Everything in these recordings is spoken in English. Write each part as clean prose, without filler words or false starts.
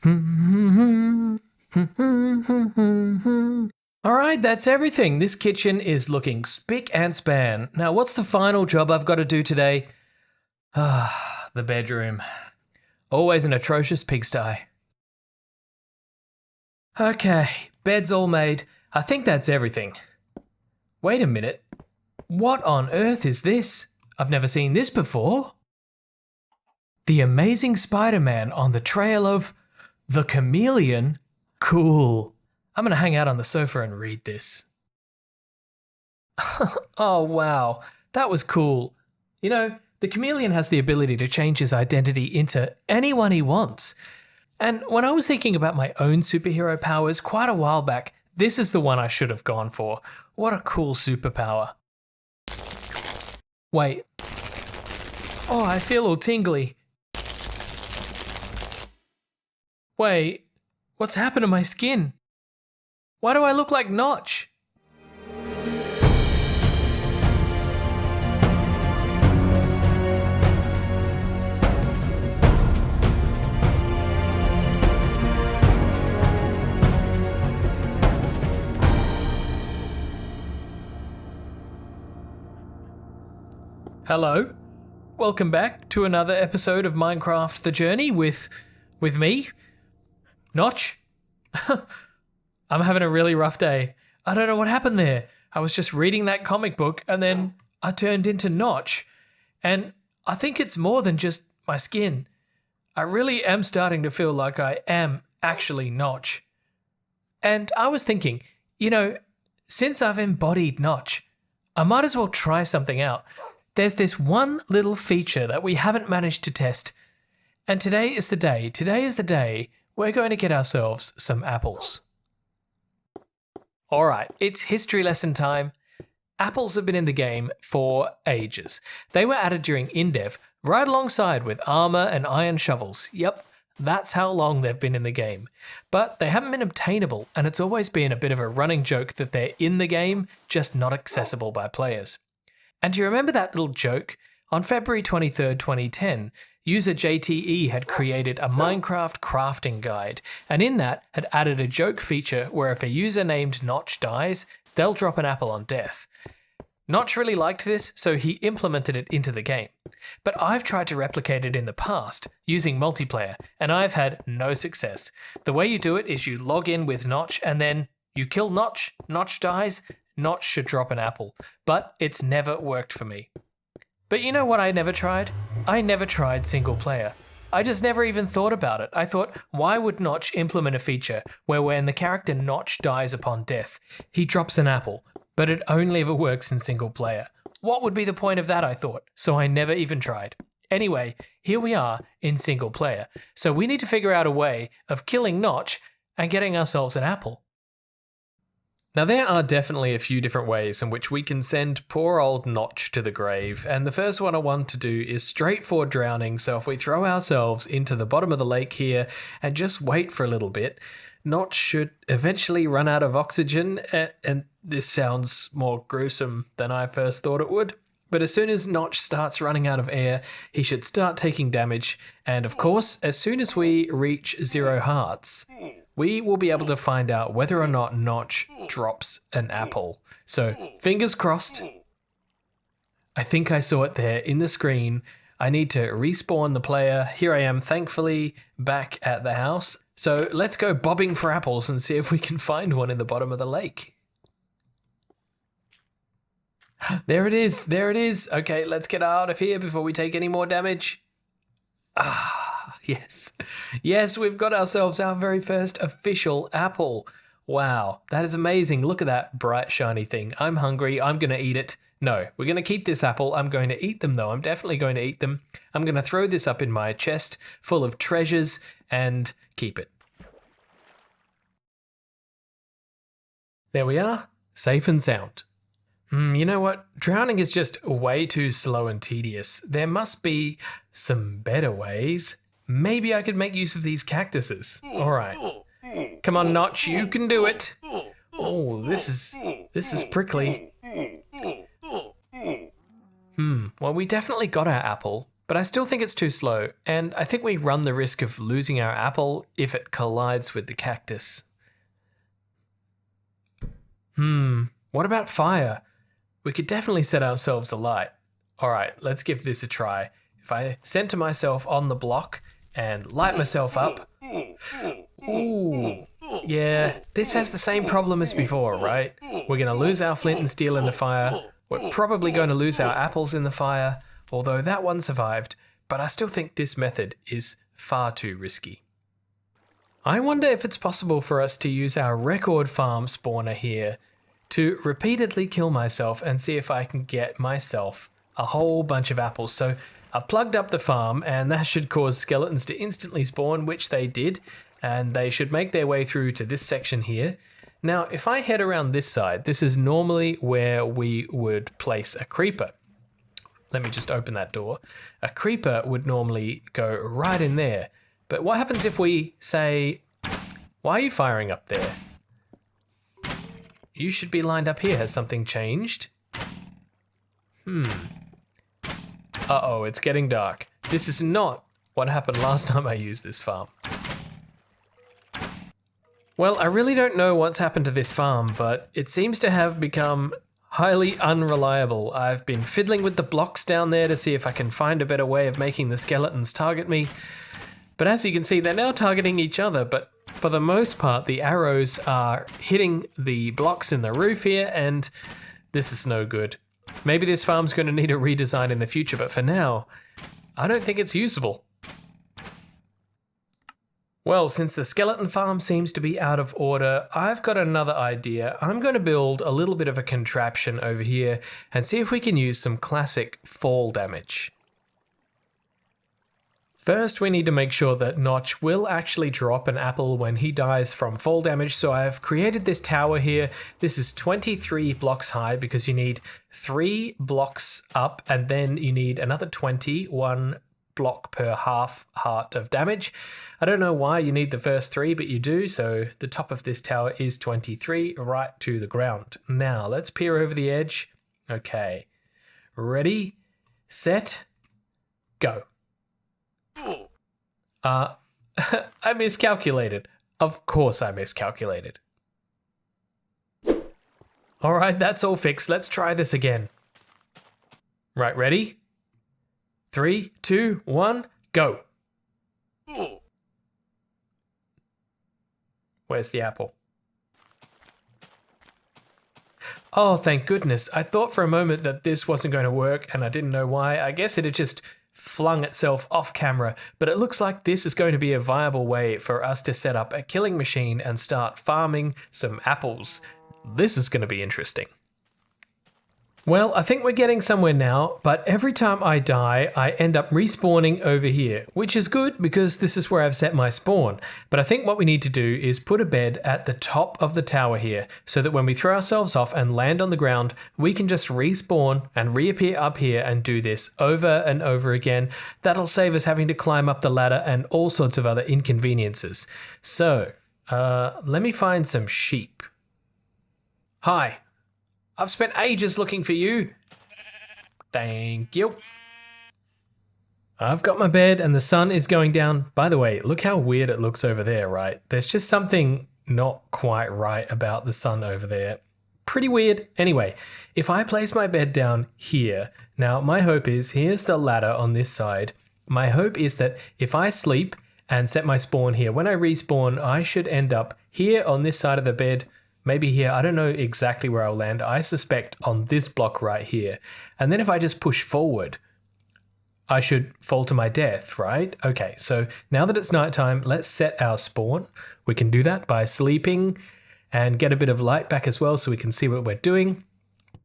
Alright, that's everything. This kitchen is looking spick and span. Now, what's the final job I've got to do today? The bedroom. Always an atrocious pigsty. Okay, bed's all made. I think that's everything. Wait a minute. What on earth is this? I've never seen this before. The Amazing Spider-Man on the trail of the Chameleon? Cool. I'm gonna hang out on the sofa and read this. Oh wow, that was cool. You know, the chameleon has the ability to change his identity into anyone he wants. And when I was thinking about my own superhero powers quite a while back, this is the one I should have gone for. What a cool superpower. Wait. Oh, I feel all tingly. Wait, what's happened to my skin? Why do I look like Notch? Hello, welcome back to another episode of Minecraft The Journey with me, Notch. I'm having a really rough day. I don't know what happened there. I was just reading that comic book and then I turned into Notch. And I think it's more than just my skin. I really am starting to feel like I am actually Notch. And I was thinking, you know, since I've embodied Notch, I might as well try something out. There's this one little feature that we haven't managed to test. And today is the day. Today is the day we're going to get ourselves some apples. All right, it's history lesson time. Apples have been in the game for ages. They were added during InDev, right alongside with armor and iron shovels. Yep, that's how long they've been in the game. But they haven't been obtainable, and it's always been a bit of a running joke that they're in the game, just not accessible by players. And do you remember that little joke? On February 23rd, 2010, user JTE had created a Minecraft crafting guide, and in that had added a joke feature where if a user named Notch dies, they'll drop an apple on death. Notch really liked this, so he implemented it into the game. But I've tried to replicate it in the past, using multiplayer, and I've had no success. The way you do it is you log in with Notch, and then you kill Notch, Notch dies, Notch should drop an apple. But it's never worked for me. But you know what I never tried? I never tried single player. I just never even thought about it. I thought, why would Notch implement a feature where when the character Notch dies upon death, he drops an apple, but it only ever works in single player? What would be the point of that, I thought, so I never even tried. Anyway, here we are in single player, so we need to figure out a way of killing Notch and getting ourselves an apple. Now there are definitely a few different ways in which we can send poor old Notch to the grave, and the first one I want to do is straightforward drowning. So if we throw ourselves into the bottom of the lake here and just wait for a little bit, Notch should eventually run out of oxygen, and this sounds more gruesome than I first thought it would. But as soon as Notch starts running out of air, he should start taking damage, and of course, as soon as we reach 0 hearts, we will be able to find out whether or not Notch drops an apple. So, fingers crossed. I think I saw it there in the screen. I need to respawn the player. Here I am, thankfully, back at the house. So, let's go bobbing for apples and see if we can find one in the bottom of the lake. There it is, there it is. Okay, let's get out of here before we take any more damage. Yes. Yes, we've got ourselves our very first official apple. Wow, that is amazing. Look at that bright, shiny thing. I'm hungry. I'm going to eat it. No, we're going to keep this apple. I'm going to eat them, though. I'm definitely going to eat them. I'm going to throw this up in my chest full of treasures and keep it. There we are, safe and sound. You know what? Drowning is just way too slow and tedious. There must be some better ways. Maybe I could make use of these cactuses. All right. Come on, Notch, you can do it. Oh, this is prickly. Well, we definitely got our apple, but I still think it's too slow, and I think we run the risk of losing our apple if it collides with the cactus. What about fire? We could definitely set ourselves alight. Alright, let's give this a try. If I center myself on the block and light myself up... Ooh, yeah, this has the same problem as before, right? We're going to lose our flint and steel in the fire. We're probably going to lose our apples in the fire, although that one survived, but I still think this method is far too risky. I wonder if it's possible for us to use our record farm spawner here to repeatedly kill myself and see if I can get myself a whole bunch of apples. So I've plugged up the farm, and that should cause skeletons to instantly spawn, which they did, and they should make their way through to this section here. Now, if I head around this side, this is normally where we would place a creeper. Let me just open that door. A creeper would normally go right in there. But what happens if we say, why are you firing up there? You should be lined up here. Has something changed? Uh-oh, it's getting dark. This is not what happened last time I used this farm. Well, I really don't know what's happened to this farm, but it seems to have become highly unreliable. I've been fiddling with the blocks down there to see if I can find a better way of making the skeletons target me. But as you can see, they're now targeting each other, but for the most part, the arrows are hitting the blocks in the roof here, and this is no good. Maybe this farm's going to need a redesign in the future, but for now, I don't think it's usable. Well, since the skeleton farm seems to be out of order, I've got another idea. I'm going to build a little bit of a contraption over here and see if we can use some classic fall damage. First, we need to make sure that Notch will actually drop an apple when he dies from fall damage. So I've created this tower here. This is 23 blocks high because you need 3 blocks up and then you need another 21 block per half heart of damage. I don't know why you need the first 3, but you do. So the top of this tower is 23 right to the ground. Now let's peer over the edge. Okay, ready, set, go. I miscalculated. Of course I miscalculated. All right, that's all fixed. Let's try this again. Right, ready? 3, 2, 1, go. Where's the apple? Oh, thank goodness. I thought for a moment that this wasn't going to work and I didn't know why. I guess it had just flung itself off camera, but it looks like this is going to be a viable way for us to set up a killing machine and start farming some apples. This is going to be interesting. Well, I think we're getting somewhere now, but every time I die, I end up respawning over here, which is good because this is where I've set my spawn. But I think what we need to do is put a bed at the top of the tower here, so that when we throw ourselves off and land on the ground, we can just respawn and reappear up here and do this over and over again. That'll save us having to climb up the ladder and all sorts of other inconveniences. So, let me find some sheep. Hi. I've spent ages looking for you. Thank you. I've got my bed and the sun is going down. By the way, look how weird it looks over there, right? There's just something not quite right about the sun over there. Pretty weird. Anyway, if I place my bed down here, now my hope is, here's the ladder on this side. My hope is that if I sleep and set my spawn here, when I respawn, I should end up here on this side of the bed. Maybe here, I don't know exactly where I'll land. I suspect on this block right here. And then if I just push forward, I should fall to my death, right? Okay, so now that it's nighttime, let's set our spawn. We can do that by sleeping and get a bit of light back as well so we can see what we're doing.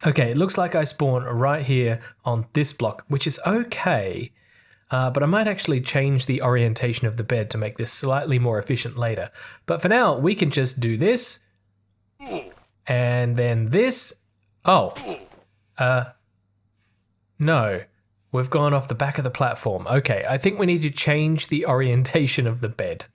Okay, it looks like I spawn right here on this block, which is okay. But I might actually change the orientation of the bed to make this slightly more efficient later. But for now, we can just do this. And then this. Oh. No. We've gone off the back of the platform. Okay, I think we need to change the orientation of the bed.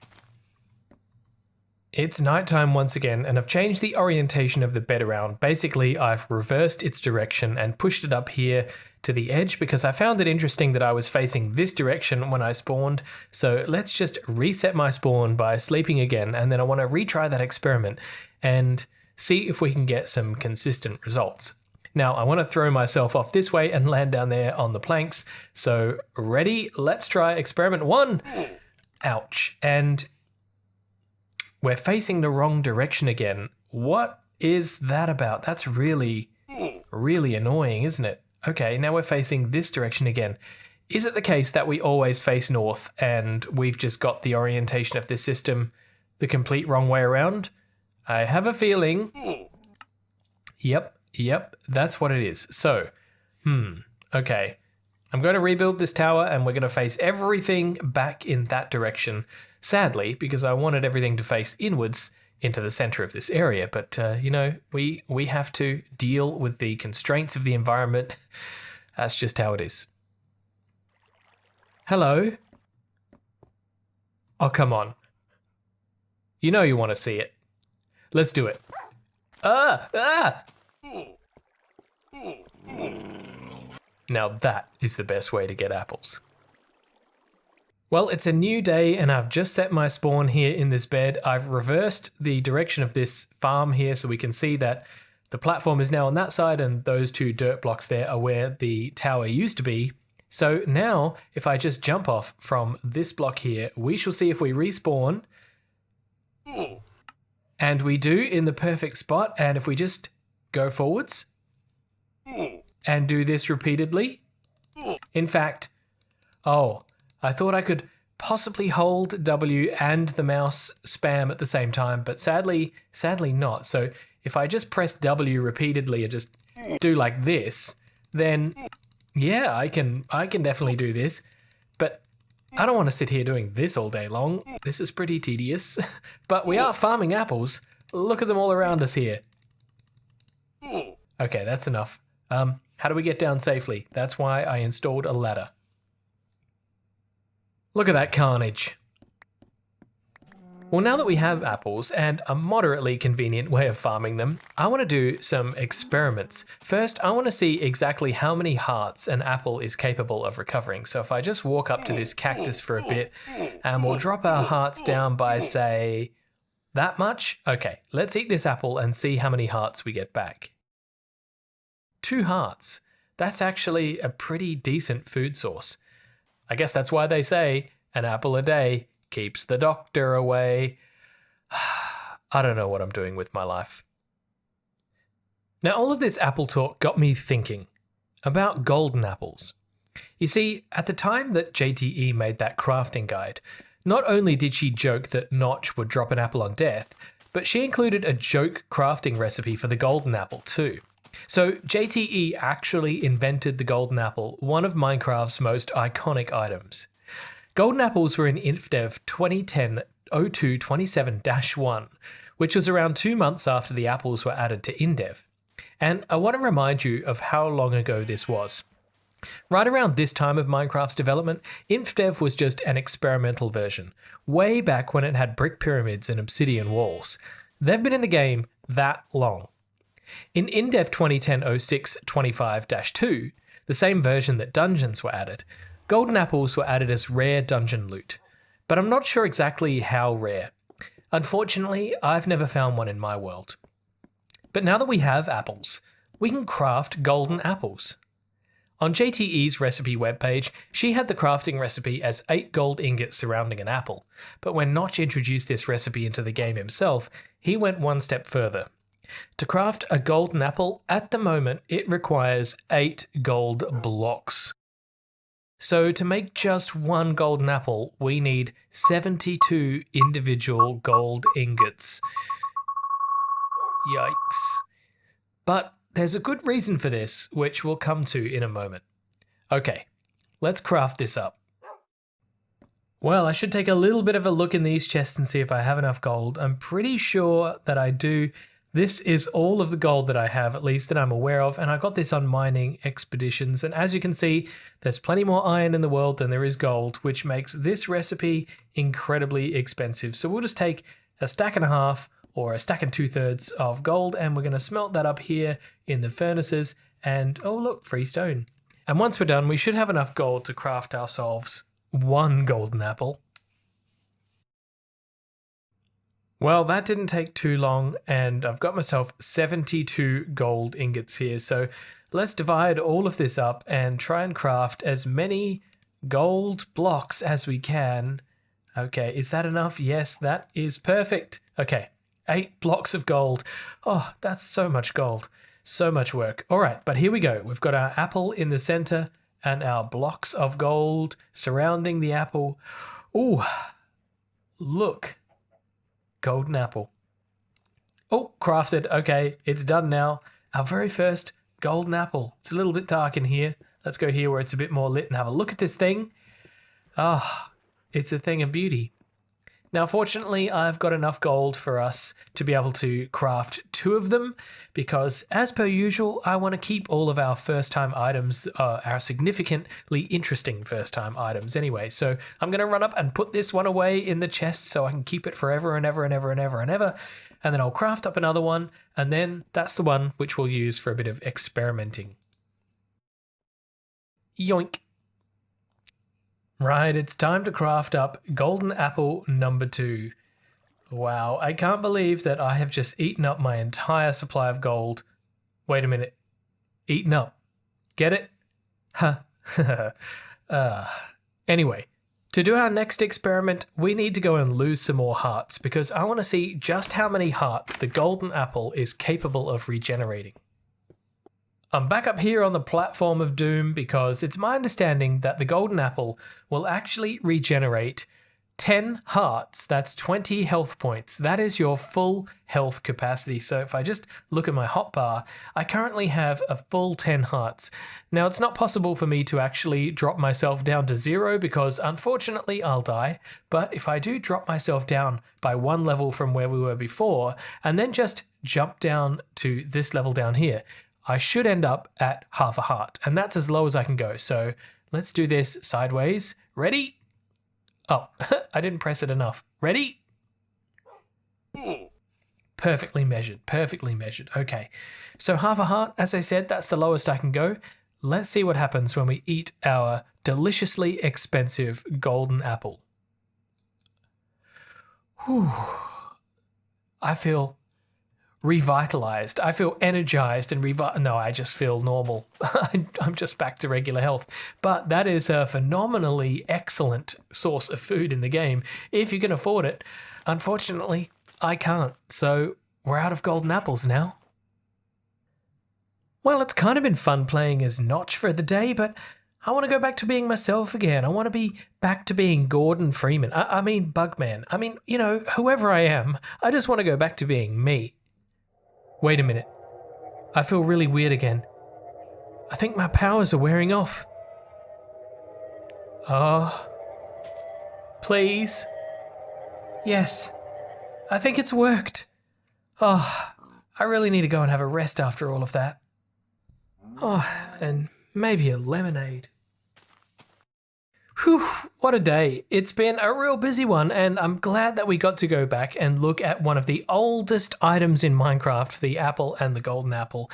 It's nighttime once again, and I've changed the orientation of the bed around. Basically, I've reversed its direction and pushed it up here to the edge because I found it interesting that I was facing this direction when I spawned. So let's just reset my spawn by sleeping again, and then I want to retry that experiment and see if we can get some consistent results. Now I want to throw myself off this way and land down there on the planks. So ready? Let's try experiment 1. Ouch. And we're facing the wrong direction again. What is that about? That's really annoying, isn't it? Okay, now we're facing this direction again. Is it the case that we always face north and we've just got the orientation of this system the complete wrong way around? I have a feeling. Yep, that's what it is. So, okay. I'm going to rebuild this tower and we're going to face everything back in that direction. Sadly, because I wanted everything to face inwards into the center of this area. But, we have to deal with the constraints of the environment. That's just how it is. Hello? Oh, come on. You know you want to see it. Let's do it. Now that is the best way to get apples. Well, it's a new day and I've just set my spawn here in this bed. I've reversed the direction of this farm here so we can see that the platform is now on that side and those 2 dirt blocks there are where the tower used to be. So now if I just jump off from this block here, we shall see if we respawn. And we do in the perfect spot. And if we just go forwards and do this repeatedly. In fact, I thought I could possibly hold W and the mouse spam at the same time, but sadly not. So if I just press W repeatedly and just do like this, then yeah, I can definitely do this. But I don't want to sit here doing this all day long. This is pretty tedious. But we are farming apples. Look at them all around us here. Okay, that's enough. How do we get down safely? That's why I installed a ladder. Look at that carnage. Well, now that we have apples and a moderately convenient way of farming them, I want to do some experiments. First, I want to see exactly how many hearts an apple is capable of recovering. So if I just walk up to this cactus for a bit and we'll drop our hearts down by, say, that much. Okay, let's eat this apple and see how many hearts we get back. 2 hearts. That's actually a pretty decent food source. I guess that's why they say an apple a day keeps the doctor away. I don't know what I'm doing with my life. Now, all of this apple talk got me thinking about golden apples. You see, at the time that JTE made that crafting guide, not only did she joke that Notch would drop an apple on death, but she included a joke crafting recipe for the golden apple too. So JTE actually invented the golden apple, one of Minecraft's most iconic items. Golden apples were in InfDev 2010-02-27-1, which was around 2 months after the apples were added to InDev. And I want to remind you of how long ago this was. Right around this time of Minecraft's development, InfDev was just an experimental version, way back when it had brick pyramids and obsidian walls. They've been in the game that long. In InDev 2010-06-25-2, the same version that dungeons were added, golden apples were added as rare dungeon loot. But I'm not sure exactly how rare. Unfortunately, I've never found one in my world. But now that we have apples, we can craft golden apples. On JTE's recipe webpage, she had the crafting recipe as 8 gold ingots surrounding an apple. But when Notch introduced this recipe into the game himself, he went one step further. To craft a golden apple, at the moment, it requires 8 gold blocks. So to make just 1 golden apple, we need 72 individual gold ingots. Yikes. But there's a good reason for this, which we'll come to in a moment. Okay, let's craft this up. Well, I should take a little bit of a look in these chests and see if I have enough gold. I'm pretty sure that I do. This is all of the gold that I have, at least that I'm aware of, and I got this on mining expeditions. And as you can see, there's plenty more iron in the world than there is gold, which makes this recipe incredibly expensive. So we'll just take a stack and a half or a stack and 2/3 of gold, and we're going to smelt that up here in the furnaces. And oh look, free stone. And once we're done, we should have enough gold to craft ourselves one golden apple. Well, that didn't take too long, and I've got myself 72 gold ingots here. So let's divide all of this up and try and craft as many gold blocks as we can. Okay, is that enough? Yes, that is perfect. Okay, 8 blocks of gold. Oh, that's so much gold. So much work. All right, but here we go. We've got our apple in the center and our blocks of gold surrounding the apple. Ooh, look. Golden apple. Oh, crafted. Okay, it's done now. Our very first golden apple. It's a little bit dark in here. Let's go here where it's a bit more lit and have a look at this thing. Ah, it's a thing of beauty. Now, fortunately, I've got enough gold for us to be able to craft 2 of them because, as per usual, I want to keep all of our first-time items, our significantly interesting first-time items anyway. So I'm going to run up and put this one away in the chest so I can keep it forever and ever and ever and ever and ever. And then I'll craft up another one, and then that's the one which we'll use for a bit of experimenting. Yoink. Right, it's time to craft up golden apple number 2. Wow, I can't believe that I have just eaten up my entire supply of gold. Wait a minute. Eaten up. Get it? Huh. Anyway, to do our next experiment, we need to go and lose some more hearts because I want to see just how many hearts the golden apple is capable of regenerating. I'm back up here on the platform of doom because it's my understanding that the golden apple will actually regenerate 10 hearts. That's 20 health points. That is your full health capacity. So if I just look at my hotbar, I currently have a full 10 hearts. Now, it's not possible for me to actually drop myself down to 0 because unfortunately I'll die. But if I do drop myself down by 1 level from where we were before and then just jump down to this level down here, I should end up at half a heart, and that's as low as I can go. So let's do this sideways. Ready? Oh, I didn't press it enough. Ready? Perfectly measured, perfectly measured. Okay, so half a heart, as I said, that's the lowest I can go. Let's see what happens when we eat our deliciously expensive golden apple. Whew. I feel revitalized. I feel energized and no, I just feel normal. I'm just back to regular health. But that is a phenomenally excellent source of food in the game if you can afford it. Unfortunately, I can't. So we're out of golden apples now. Well, it's kind of been fun playing as Notch for the day, but I want to go back to being myself again. I want to be back to being Gordon Freeman. I mean, Bugman. I mean, you know, whoever I am, I just want to go back to being me. Wait a minute. I feel really weird again. I think my powers are wearing off. Oh. Please. Yes. I think it's worked. Oh, I really need to go and have a rest after all of that. Oh, and maybe a lemonade. Whew, what a day. It's been a real busy one, and I'm glad that we got to go back and look at one of the oldest items in Minecraft, the apple and the golden apple.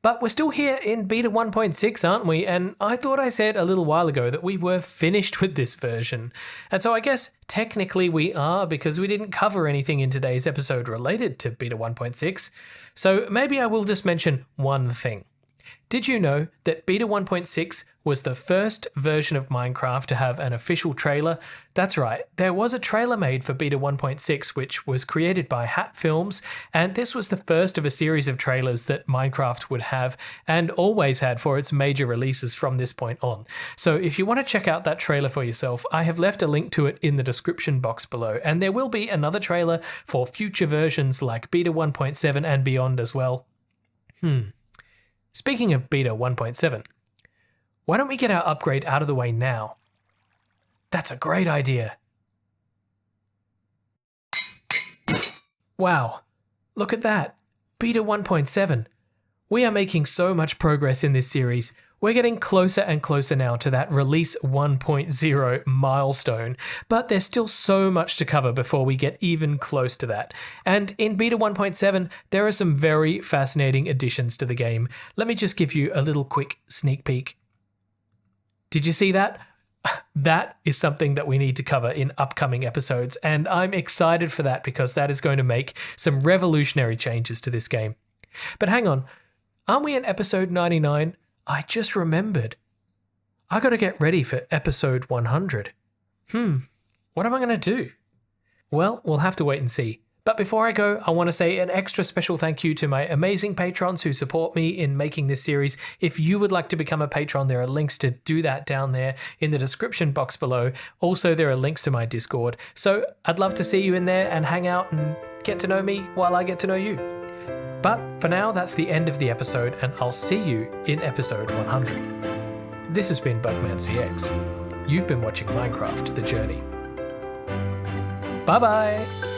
But we're still here in beta 1.6, aren't we? And I thought I said a little while ago that we were finished with this version. And so I guess technically we are, because we didn't cover anything in today's episode related to beta 1.6. So maybe I will just mention one thing. Did you know that beta 1.6 was the first version of Minecraft to have an official trailer? That's right, there was a trailer made for beta 1.6 which was created by Hat Films, and this was the first of a series of trailers that Minecraft would have and always had for its major releases from this point on. So if you want to check out that trailer for yourself, I have left a link to it in the description box below, and there will be another trailer for future versions like beta 1.7 and beyond as well. Speaking of beta 1.7, why don't we get our upgrade out of the way now? That's a great idea. Wow, look at that. Beta 1.7. We are making so much progress in this series. We're getting closer and closer now to that release 1.0 milestone, but there's still so much to cover before we get even close to that. And in beta 1.7, there are some very fascinating additions to the game. Let me just give you a little quick sneak peek. Did you see that? That is something that we need to cover in upcoming episodes, and I'm excited for that because that is going to make some revolutionary changes to this game. But hang on, aren't we in episode 99? I just remembered. I got to get ready for episode 100. What am I going to do? Well, we'll have to wait and see. But before I go, I want to say an extra special thank you to my amazing patrons who support me in making this series. If you would like to become a patron, there are links to do that down there in the description box below. Also, there are links to my Discord. So I'd love to see you in there and hang out and get to know me while I get to know you. But for now, that's the end of the episode, and I'll see you in episode 100. This has been bugmancx. You've been watching Minecraft The Journey. Bye-bye!